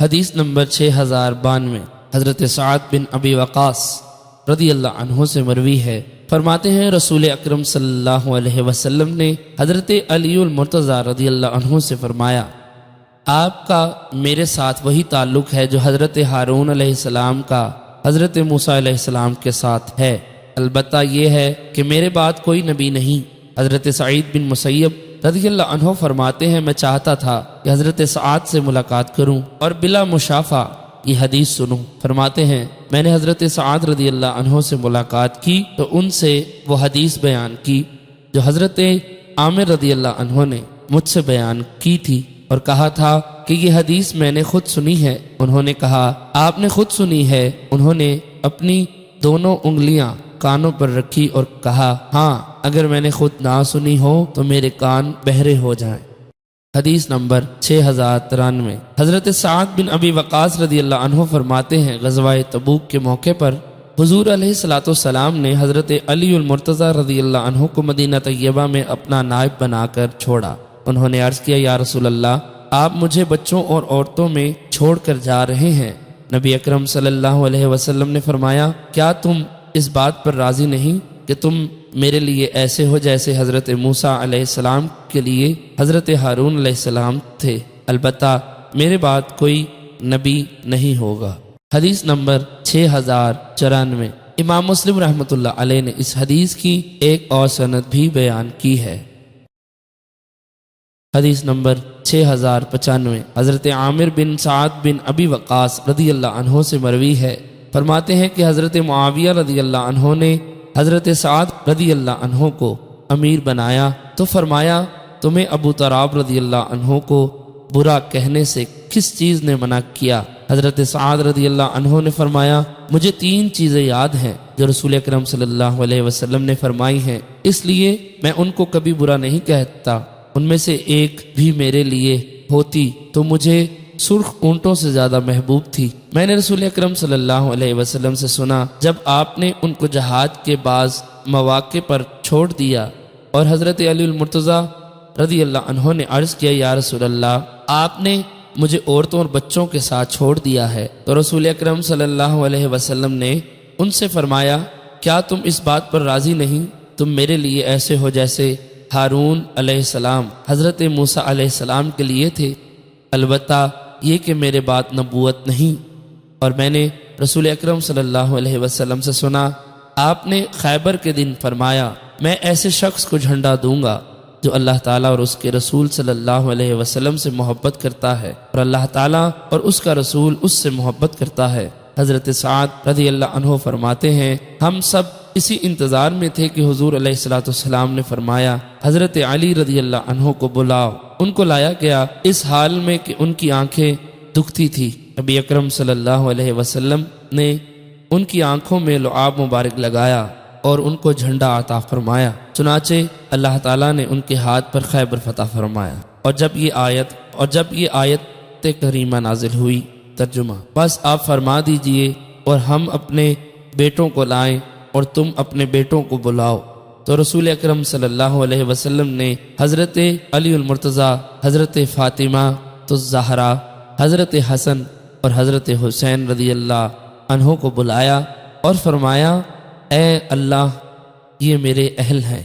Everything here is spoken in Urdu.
حدیث نمبر 6092 حضرت سعد بن ابی وقاص رضی اللہ عنہ سے مروی ہے، فرماتے ہیں رسول اکرم صلی اللہ علیہ وسلم نے حضرت علی المرتضیٰ رضی اللہ عنہ سے فرمایا، آپ کا میرے ساتھ وہی تعلق ہے جو حضرت ہارون علیہ السلام کا حضرت موسیٰ علیہ السلام کے ساتھ ہے، البتہ یہ ہے کہ میرے بعد کوئی نبی نہیں۔ حضرت سعید بن مسیب رضی اللہ عنہ فرماتے ہیں، میں چاہتا تھا کہ حضرت سعد سے ملاقات کروں اور بلا مشافہ یہ حدیث سنوں۔ فرماتے ہیں میں نے حضرت سعد رضی اللہ عنہ سے ملاقات کی تو ان سے وہ حدیث بیان کی جو حضرت عامر رضی اللہ عنہ نے مجھ سے بیان کی تھی، اور کہا تھا کہ یہ حدیث میں نے خود سنی ہے۔ انہوں نے کہا آپ نے خود سنی ہے؟ انہوں نے اپنی دونوں انگلیاں کانوں پر رکھی اور کہا ہاں، اگر میں نے خود نہ سنی ہو تو میرے کان بہرے ہو جائیں۔ حدیث نمبر 6093 حضرت سعد بن ابی وقاص رضی اللہ عنہ فرماتے ہیں، غزوہ تبوک کے موقع پر حضور علیہ السلام نے حضرت علی المرتضیٰ رضی اللہ عنہ کو مدینہ طیبہ میں اپنا نائب بنا کر چھوڑا۔ انہوں نے عرض کیا، یا رسول اللہ، آپ مجھے بچوں اور عورتوں میں چھوڑ کر جا رہے ہیں۔ نبی اکرم صلی اللہ علیہ وسلم نے فرمایا، کیا تم اس بات پر راضی نہیں کہ تم میرے لیے ایسے ہو جیسے حضرت موسیٰ علیہ السلام کے لیے حضرت ہارون علیہ السلام تھے، البتہ میرے بعد کوئی نبی نہیں ہوگا۔ حدیث نمبر 6094 امام مسلم رحمۃ اللہ علیہ نے اس حدیث کی ایک اور سند بھی بیان کی ہے۔ حدیث نمبر 6095 حضرت عامر بن سعد بن ابی وقاص رضی اللہ عنہ سے مروی ہے، فرماتے ہیں کہ حضرت معاویہ رضی اللہ عنہ نے حضرت سعد رضی اللہ عنہ کو امیر بنایا تو فرمایا، تمہیں ابو تراب رضی اللہ عنہ کو برا کہنے سے کس چیز نے منع کیا؟ حضرت سعد رضی اللہ عنہ نے فرمایا، مجھے 3 چیزیں یاد ہیں جو رسول اکرم صلی اللہ علیہ وسلم نے فرمائی ہیں، اس لیے میں ان کو کبھی برا نہیں کہتا۔ ان میں سے ایک بھی میرے لیے ہوتی تو مجھے سرخ اونٹوں سے زیادہ محبوب تھی۔ میں نے رسول اکرم صلی اللہ علیہ وسلم سے سنا جب آپ نے ان کو جہاد کے بعض مواقع پر چھوڑ دیا، اور حضرت علی المرتضیٰ رضی اللہ عنہ نے عرض کیا، یا رسول اللہ، آپ نے مجھے عورتوں اور بچوں کے ساتھ چھوڑ دیا ہے۔ تو رسول اکرم صلی اللہ علیہ وسلم نے ان سے فرمایا، کیا تم اس بات پر راضی نہیں؟ تم میرے لیے ایسے ہو جیسے ہارون علیہ السلام حضرت موسیٰ علیہ السلام کے لیے تھے، البتہ یہ کہ میرے بعد نبوت نہیں۔ اور میں نے رسول اکرم صلی اللہ علیہ وسلم سے سنا، آپ نے خیبر کے دن فرمایا، میں ایسے شخص کو جھنڈا دوں گا جو اللہ تعالیٰ اور اس کے رسول صلی اللہ علیہ وسلم سے محبت کرتا ہے، اور اللہ تعالیٰ اور اس کا رسول اس سے محبت کرتا ہے۔ حضرت سعد رضی اللہ عنہ فرماتے ہیں، ہم سب اسی انتظار میں تھے کہ حضور علیہ السلام نے فرمایا، حضرت علی رضی اللہ عنہ کو بلاؤ۔ ان کو لایا گیا اس حال میں کہ ان کی آنکھیں دکھتی تھی۔ نبی اکرم صلی اللہ علیہ وسلم نے ان کی آنکھوں میں لعاب مبارک لگایا اور ان کو جھنڈا عطا فرمایا، چنانچہ اللہ تعالیٰ نے ان کے ہاتھ پر خیبر فتح فرمایا۔ اور جب یہ آیت کریمہ نازل ہوئی، ترجمہ، بس آپ فرما دیجئے اور ہم اپنے بیٹوں کو لائیں اور تم اپنے بیٹوں کو بلاؤ۔ تو رسول اکرم صلی اللہ علیہ وسلم نے حضرت علی المرتضیٰ، حضرت فاطمہ الزہرا، حضرت حسن اور حضرت حسین رضی اللہ عنہ کو بلایا اور فرمایا، اے اللہ، یہ میرے اہل ہیں۔